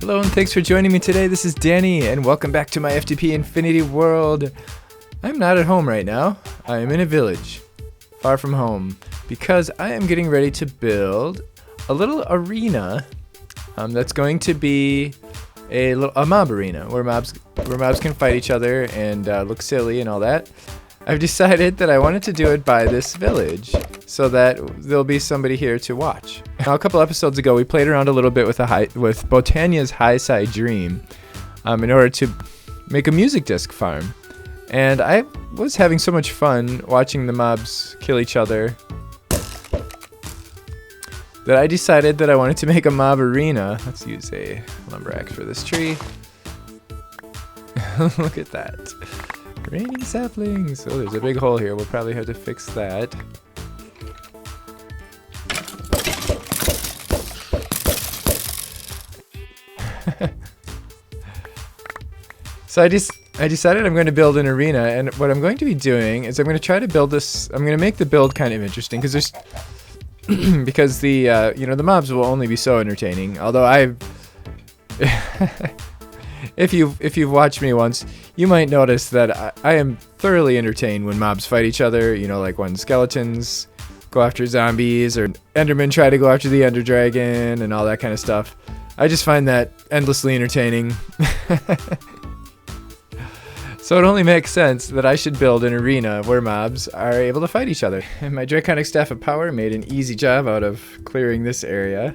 Hello and thanks for joining me today. This is Danny and welcome back to my FTP Infinity world. I'm not at home right now. I am in a village, far from home, because I am getting ready to build a little arena that's going to be a mob arena where mobs can fight each other and look silly and all that. I've decided that I wanted to do it by this village so that there'll be somebody here to watch. Now, a couple episodes ago, we played around a little bit with Botania's Heisie dream in order to make a music disc farm. And I was having so much fun watching the mobs kill each other that I decided that I wanted to make a mob arena. Let's use a lumber axe for this tree. Look at that. Raining saplings. Oh, there's a big hole here. We'll probably have to fix that. So I decided I'm going to build an arena, and what I'm going to be doing is I'm going to try to build this. I'm going to make the build kind of interesting because there's because the the mobs will only be so entertaining. Although if you've watched me once, you might notice that I am thoroughly entertained when mobs fight each other. You know, like when skeletons go after zombies or Endermen try to go after the Ender Dragon and all that kind of stuff. I just find that endlessly entertaining. So it only makes sense that I should build an arena where mobs are able to fight each other. And my Draconic Staff of Power made an easy job out of clearing this area.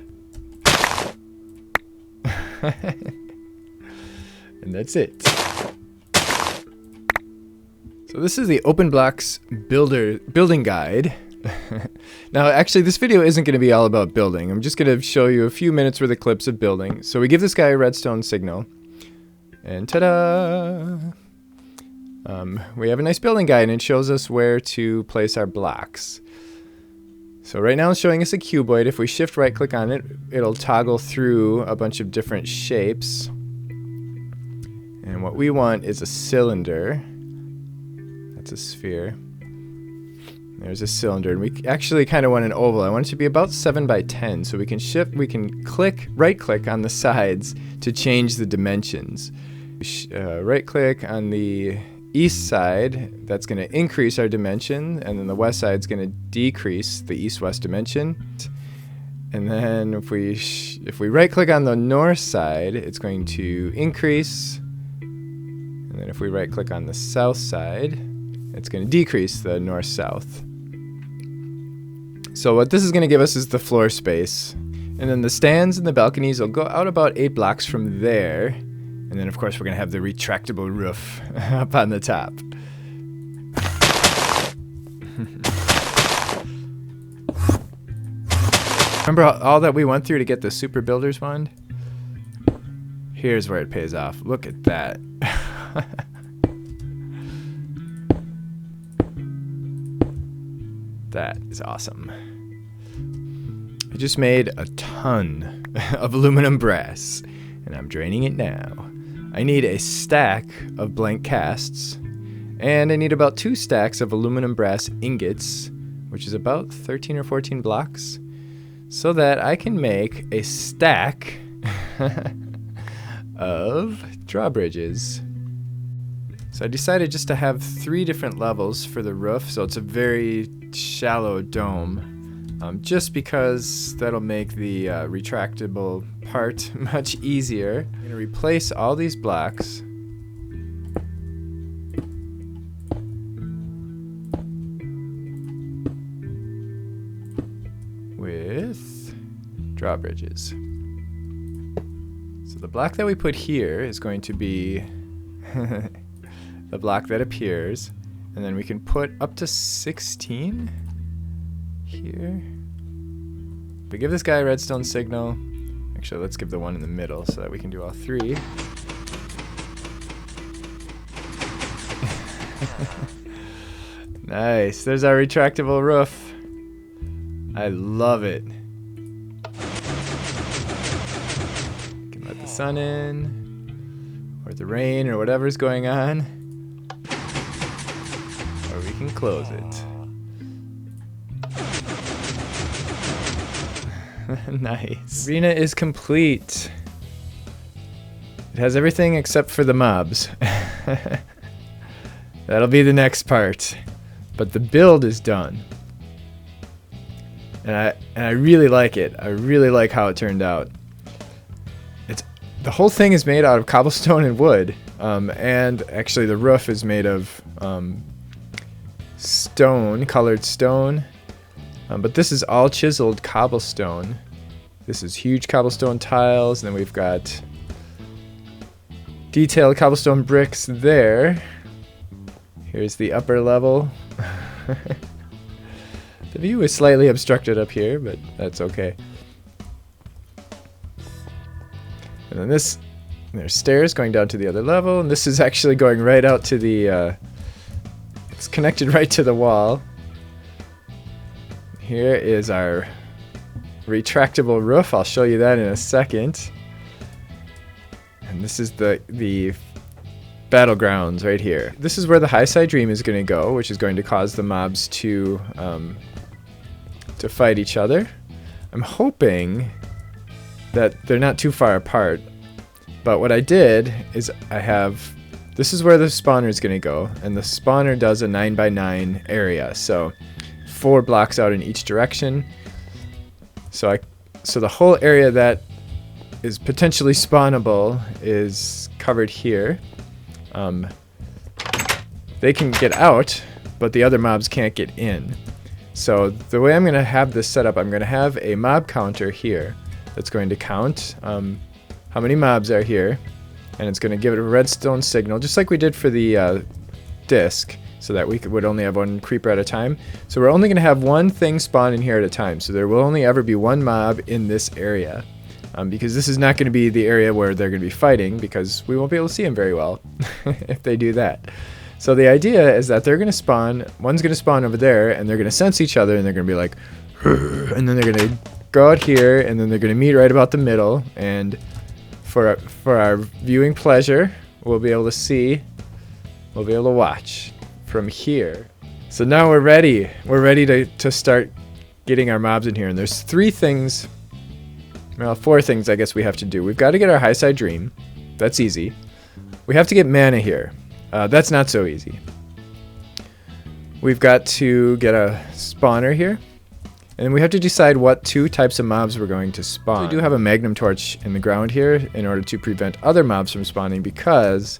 And that's it. So this is the Open Blocks building guide. Now, actually, this video isn't going to be all about building. I'm just going to show you a few minutes worth of clips of building. So we give this guy a redstone signal. And ta-da! We have a nice building guide, and it shows us where to place our blocks. So right now it's showing us a cuboid. If we shift right click on it, it'll toggle through a bunch of different shapes. And what we want is a cylinder. That's a sphere. There's a cylinder, and we actually kind of want an oval. I want it to be about 7 by 10, so we can right click on the sides to change the dimensions. Right click on the east side, that's going to increase our dimension, and then the west side is going to decrease the east-west dimension. And then if we right click on the north side, it's going to increase. And then if we right click on the south side, it's going to decrease the north-south. So what this is going to give us is the floor space. And then the stands and the balconies will go out about 8 blocks from there. And then, of course, we're going to have the retractable roof up on the top. Remember all that we went through to get the Super Builder's Wand? Here's where it pays off. Look at that. That is awesome. I just made a ton of aluminum brass, and I'm draining it now. I need a stack of blank casts, and I need about 2 stacks of aluminum brass ingots, which is about 13 or 14 blocks, so that I can make a stack of drawbridges. So I decided just to have 3 different levels for the roof, so it's a very shallow dome, just because that'll make the retractable part much easier. I'm going to replace all these blocks with drawbridges. So the block that we put here is going to be the block that appears, and then we can put up to 16 here. We give this guy a redstone signal. Actually, let's give the one in the middle so that we can do all 3. Nice. There's our retractable roof. I love it. We can let the sun in, or the rain, or whatever's going on. Or we can close it. Nice. Arena is complete. It has everything except for the mobs. That'll be the next part. But the build is done. And I really like it. I really like how it turned out. The whole thing is made out of cobblestone and wood. And actually the roof is made of stone, colored stone. But this is all chiseled cobblestone. This is huge cobblestone tiles, and then we've got detailed cobblestone bricks there. Here's the upper level. The view is slightly obstructed up here, but that's okay. And then there's stairs going down to the other level, and this is actually going right out to the, it's connected right to the wall. Here is our retractable roof. I'll show you that in a second. And this is the battlegrounds right here. This is where the Heisie Dream is going to go, which is going to cause the mobs to fight each other. I'm hoping that they're not too far apart. But what I did is this is where the spawner is going to go, and the spawner does a 9x9 area, so 4 blocks out in each direction. So the whole area that is potentially spawnable is covered here. They can get out, but the other mobs can't get in. So the way I'm going to have this set up, I'm going to have a mob counter here that's going to count how many mobs are here, and it's going to give it a redstone signal, just like we did for the disc, so that we would only have one creeper at a time. So we're only going to have one thing spawn in here at a time, so there will only ever be one mob in this area, because this is not going to be the area where they're going to be fighting, because we won't be able to see them very well if they do that. So the idea is that they're going to spawn, one's going to spawn over there, and they're going to sense each other, and they're going to be like, and then they're going to go out here, and then they're going to meet right about the middle, and for our viewing pleasure, we'll be able to see, we'll be able to watch from here. So now we're ready. We're ready to start getting our mobs in here, and there's 3 things, well, 4 things I guess we have to do. We've got to get our Heisie Dream. That's easy. We have to get mana here. That's not so easy. We've got to get a spawner here. And we have to decide what 2 types of mobs we're going to spawn. We do have a magnum torch in the ground here in order to prevent other mobs from spawning, because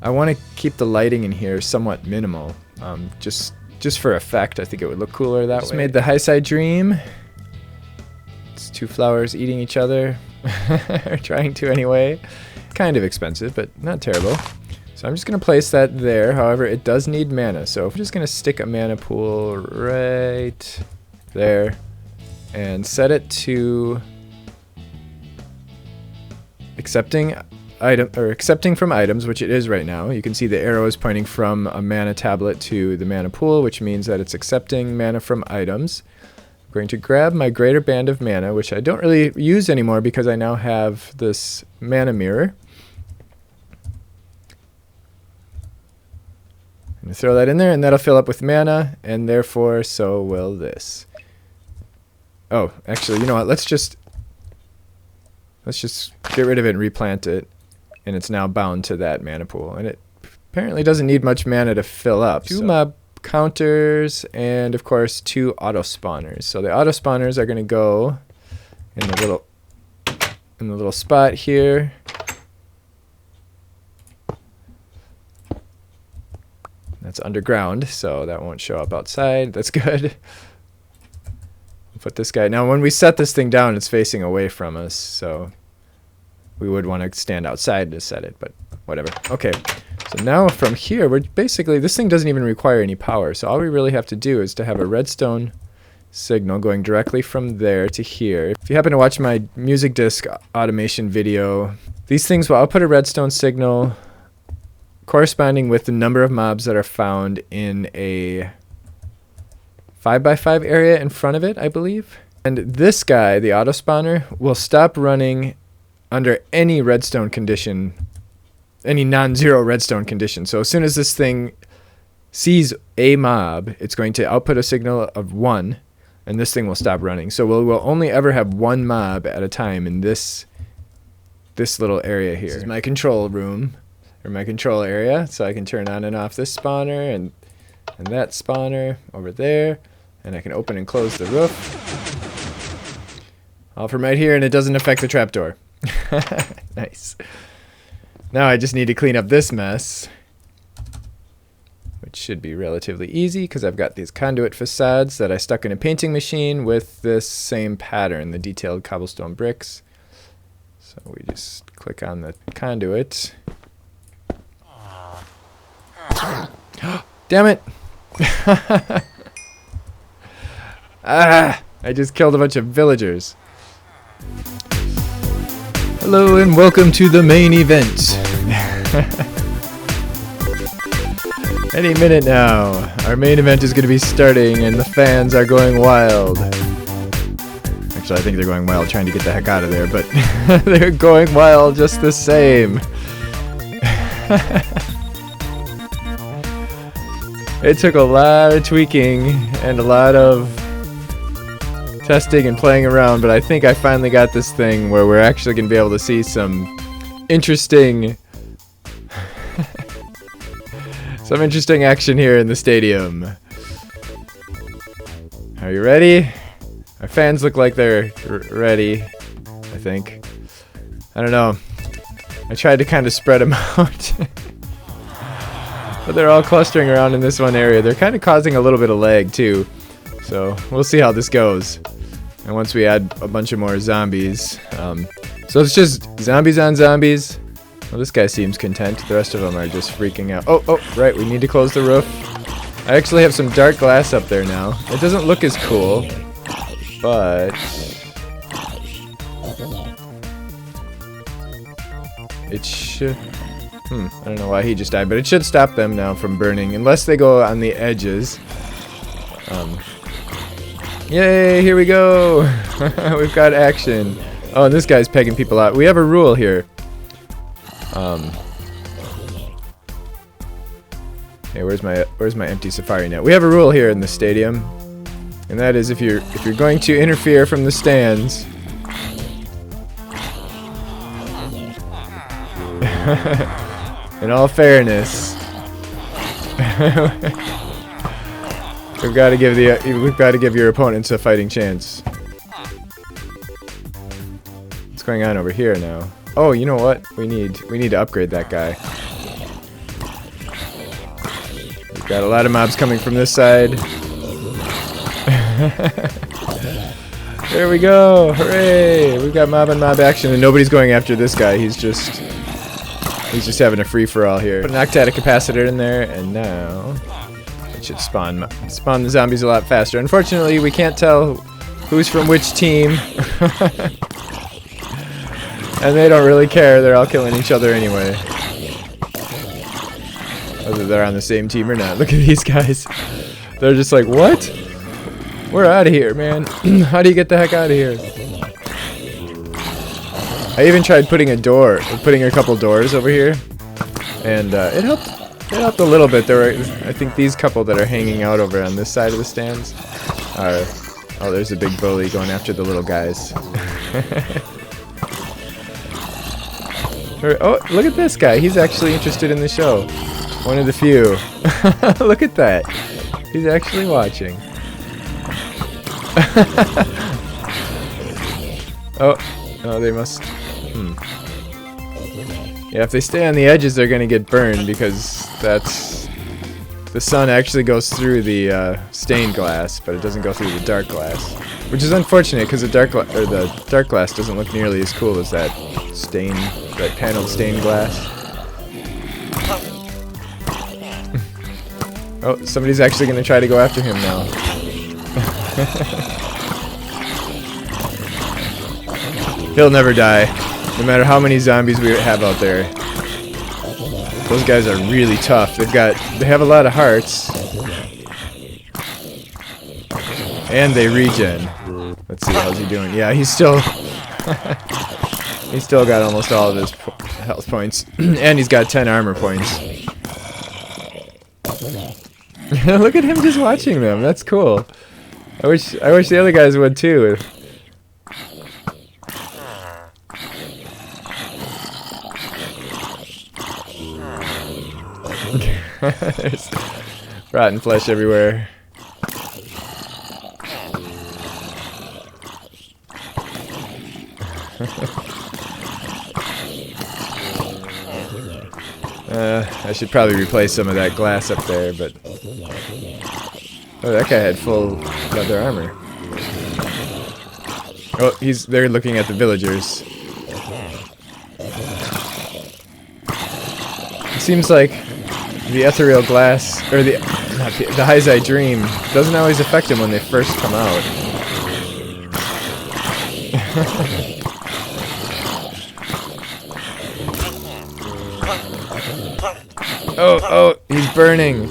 I want to keep the lighting in here somewhat minimal. Just for effect, I think it would look cooler that way. Just made the Heisie Dream. It's 2 flowers eating each other. Or trying to anyway. Kind of expensive, but not terrible. So I'm just going to place that there. However, it does need mana. So I'm just going to stick a mana pool right there and set it to accepting from items, which it is right now. You can see the arrow is pointing from a mana tablet to the mana pool, which means that it's accepting mana from items. I'm going to grab my greater band of mana, which I don't really use anymore because I now have this mana mirror. I'm going to throw that in there, and that'll fill up with mana, and therefore so will this. Oh, actually, you know what? Let's just get rid of it and replant it, and it's now bound to that mana pool. And it apparently doesn't need much mana to fill up. 2 mob counters, and of course 2 auto spawners. So the auto spawners are going to go in the little spot here. That's underground, so that won't show up outside. That's good. Put this guy. Now when we set this thing down, it's facing away from us, so we would want to stand outside to set it, but whatever. Okay, so now from here, we're basically, this thing doesn't even require any power, so all we really have to do is to have a redstone signal going directly from there to here. If you happen to watch my music disc automation video, these things will output a redstone signal corresponding with the number of mobs that are found in a 5x5 area in front of it, I believe. And this guy, the auto spawner, will stop running under any redstone condition, any non-zero redstone condition. So as soon as this thing sees a mob, it's going to output a signal of 1, and this thing will stop running. So we'll only ever have 1 mob at a time in this this little area here. This is my control room, or my control area, so I can turn on and off this spawner and that spawner over there, and I can open and close the roof. All from right here, and it doesn't affect the trapdoor. Nice. Now I just need to clean up this mess, which should be relatively easy because I've got these conduit facades that I stuck in a painting machine with this same pattern, the detailed cobblestone bricks. So we just click on the conduit. Damn it! Ah! I just killed a bunch of villagers. Hello and welcome to the main event. Any minute now, our main event is going to be starting and the fans are going wild. Actually, I think they're going wild trying to get the heck out of there, but they're going wild just the same. It took a lot of tweaking and a lot of testing and playing around, but I think I finally got this thing where we're actually going to be able to see some interesting action here in the stadium. Are you ready? Our fans look like they're ready, I think. I don't know. I tried to kind of spread them out. But they're all clustering around in this one area. They're kind of causing a little bit of lag too. So we'll see how this goes. And once we add a bunch of more zombies. So it's just zombies on zombies. Well, this guy seems content. The rest of them are just freaking out. Oh, right. We need to close the roof. I actually have some dark glass up there now. It doesn't look as cool, but it should... I don't know why he just died, but it should stop them now from burning, unless they go on the edges. Yay, here we go! We've got action. Oh, and this guy's pegging people out. We have a rule here. Hey, where's my empty safari net? We have a rule here in the stadium, and that is if you're going to interfere from the stands, in all fairness, we've got to give your opponents a fighting chance. What's going on over here now? Oh, you know what? We need to upgrade that guy. We've got a lot of mobs coming from this side. There we go! Hooray! We've got mob on mob action, and nobody's going after this guy. He's just having a free-for-all here. Put an octatic capacitor in there, and now it should spawn the zombies a lot faster. Unfortunately, we can't tell who's from which team. And they don't really care. They're all killing each other anyway. Whether they're on the same team or not. Look at these guys. They're just like, what? We're out of here, man. How do you get the heck out of here? I even tried putting a couple doors over here, and it helped a little bit. There were, I think, these couple that are hanging out over on this side of the stands are. Oh, there's a big bully going after the little guys. Oh, look at this guy. He's actually interested in the show. One of the few. Look at that. He's actually watching. Oh, they must... Yeah, if they stay on the edges, they're going to get burned because that's... The sun actually goes through the stained glass, but it doesn't go through the dark glass. Which is unfortunate because the dark glass doesn't look nearly as cool as that paneled stained glass. Oh, somebody's actually going to try to go after him now. He'll never die, no matter how many zombies we have out there. Those guys are really tough. They have a lot of hearts. And they regen. Let's see, how's he doing? Yeah, he's still got almost all of his health points. And he's got 10 armor points. Look at him just watching them. That's cool. I wish the other guys would too. There's rotten flesh everywhere. I should probably replace some of that glass up there, but... Oh, that guy had full leather armor. Oh, they're looking at the villagers. It seems like the ethereal glass, or the Heisie dream, doesn't always affect them when they first come out. Oh, he's burning.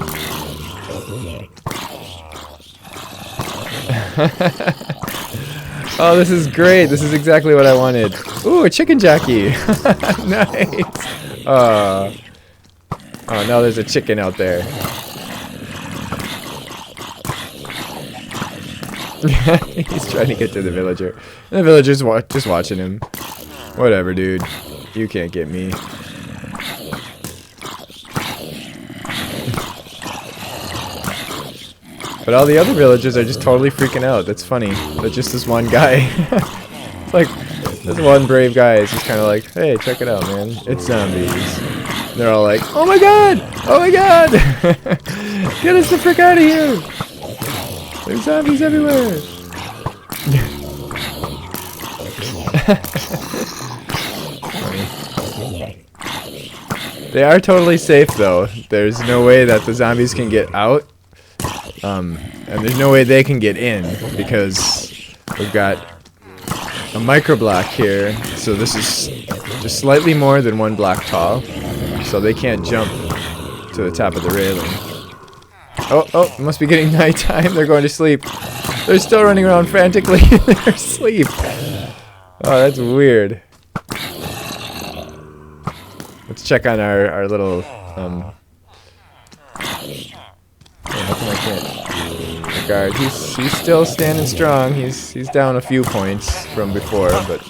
Oh, this is great. This is exactly what I wanted. Ooh, a chicken jockey. Nice. Oh, now there's a chicken out there. He's trying to get to the villager. And the villager's just watching him. Whatever, dude. You can't get me. But all the other villagers are just totally freaking out. That's funny. But just this one guy. It's like, this one brave guy is just kind of like, hey, check it out, man. It's zombies. And they're all like, oh my god! Oh my god! Get us the frick out of here! There's zombies everywhere! They are totally safe, though. There's no way that the zombies can get out. And there's no way they can get in, because we've got a micro block here, so this is just slightly more than 1 block tall, so they can't jump to the top of the railing. Oh, it must be getting nighttime. They're going to sleep. They're still running around frantically. They're asleep. Oh, that's weird. Let's check on our little guard. He's still standing strong. He's down a few points from before, but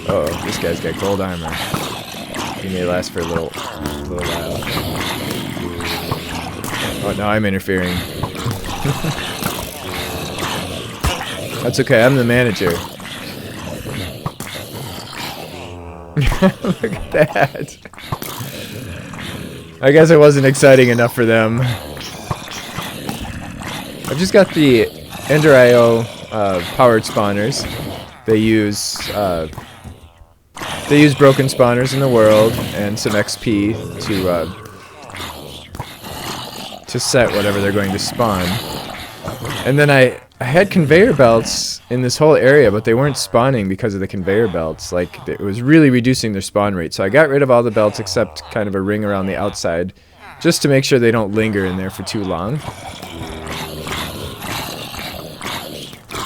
oh, this guy's got gold armor. He may last for a little while. Oh no, I'm interfering. That's okay. I'm the manager. Look at that. I guess it wasn't exciting enough for them. I've just got the Ender IO powered spawners. They use broken spawners in the world and some XP to set whatever they're going to spawn. And then I had conveyor belts in this whole area, but they weren't spawning because of the conveyor belts. Like, it was really reducing their spawn rate. So I got rid of all the belts except kind of a ring around the outside, just to make sure they don't linger in there for too long.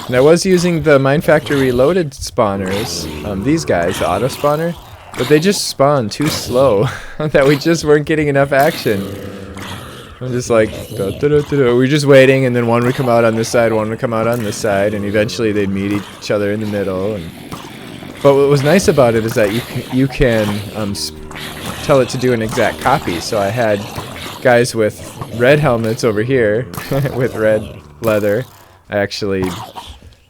And I was using the Mine Factory Reloaded spawners, these guys, the auto spawner, but they just spawn too slow that we just weren't getting enough action. I'm just like, we're just waiting, and then one would come out on this side, one would come out on this side, and eventually they'd meet each other in the middle. But what was nice about it is that you can tell it to do an exact copy. So I had guys with red helmets over here with red leather. I actually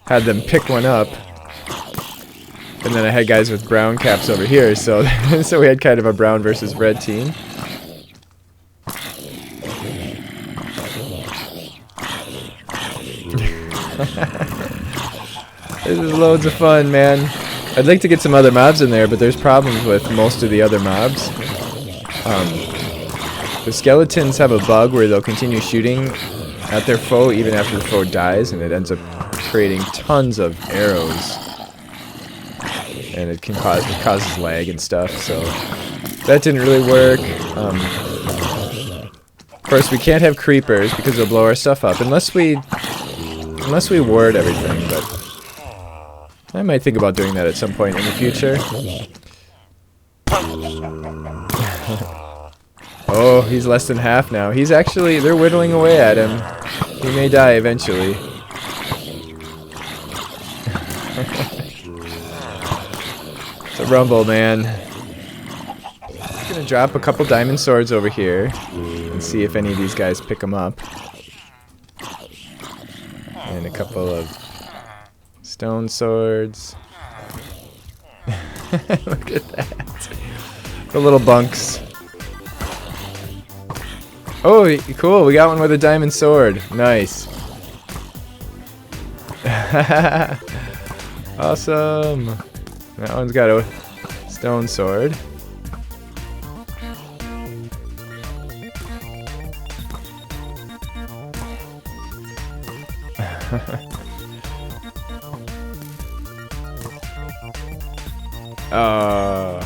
had them pick one up, and then I had guys with brown caps over here. So so we had kind of a brown versus red team. This is loads of fun, man. I'd like to get some other mobs in there, but there's problems with most of the other mobs. The skeletons have a bug where they'll continue shooting at their foe even after the foe dies, and it ends up creating tons of arrows. And it causes lag and stuff, so that didn't really work. Of course, we can't have creepers because they'll blow our stuff up unless we ward everything, but I might think about doing that at some point in the future. Oh, he's less than half now. He's actually, they're whittling away at him. He may die eventually. It's a rumble, man. It's gonna drop a couple diamond swords over here and see if any of these guys pick them up. And a couple of stone swords. Look at that. The little bunks. Oh, cool. We got one with a diamond sword. Nice. Awesome. That one's got a stone sword. Oh,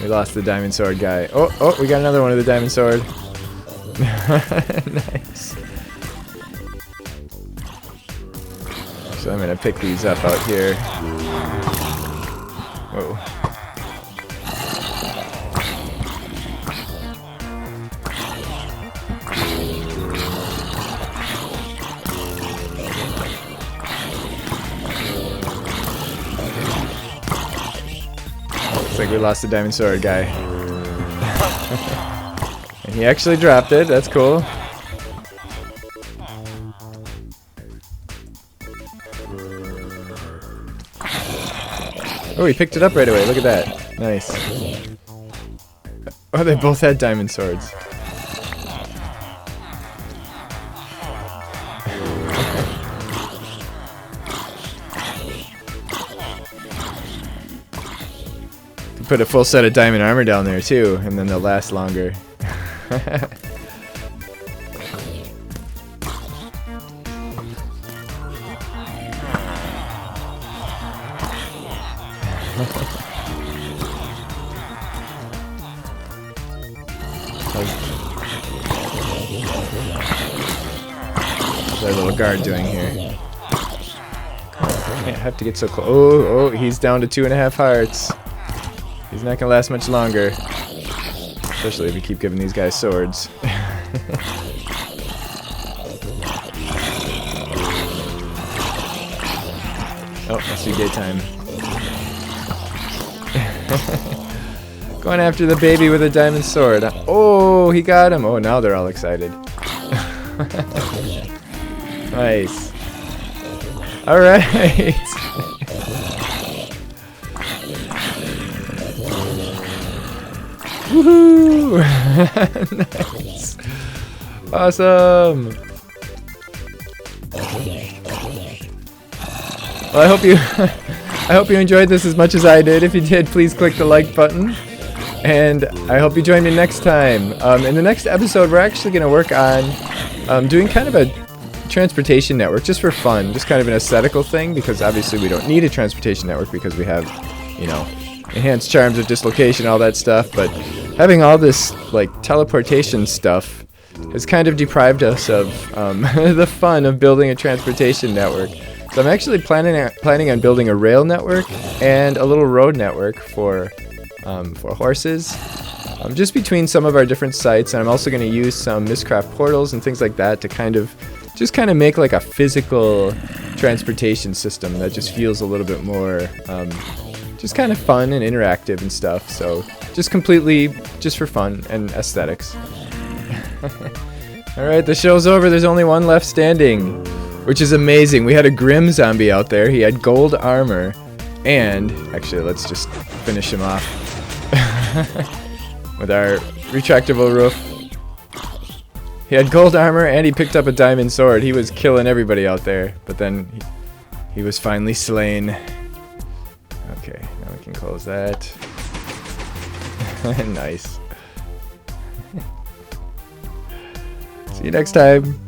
we lost the diamond sword guy. Oh, we got another one with the diamond sword. Nice. So I'm gonna pick these up out here. Whoa. Looks like we lost the diamond sword guy. And he actually dropped it. That's cool. Oh, he picked it up right away. Look at that. Nice. Oh, they both had diamond swords. Put a full set of diamond armor down there too, and then they'll last longer. What's our little guard doing here? Can't have to get so close. Oh, he's down to 2.5 hearts. He's not gonna last much longer. Especially if we keep giving these guys swords. Oh, must be daytime. Going after the baby with a diamond sword. Oh, he got him. Oh, now they're all excited. Nice. Alright. Woohoo! Nice. Awesome. Well, I hope you enjoyed this as much as I did. If you did, please click the like button. And I hope you join me next time. In the next episode, we're actually going to work on doing kind of a transportation network just for fun, just kind of an aesthetical thing, because obviously we don't need a transportation network because we have, you know, enhanced charms of dislocation, all that stuff, but having all this like teleportation stuff has kind of deprived us of the fun of building a transportation network. So I'm actually planning on building a rail network and a little road network for horses, just between some of our different sites, and I'm also going to use some Mistcraft portals and things like that to kind of make like a physical transportation system that just feels a little bit more just kind of fun and interactive and stuff. So just completely just for fun and aesthetics. Alright, the show's over. There's only one left standing, which is amazing. We had a grim zombie out there. He had gold armor, and actually let's just finish him off with our retractable roof. He had gold armor and he picked up a diamond sword. He was killing everybody out there, but then he was finally slain. Okay, now we can close that. Nice. See you next time.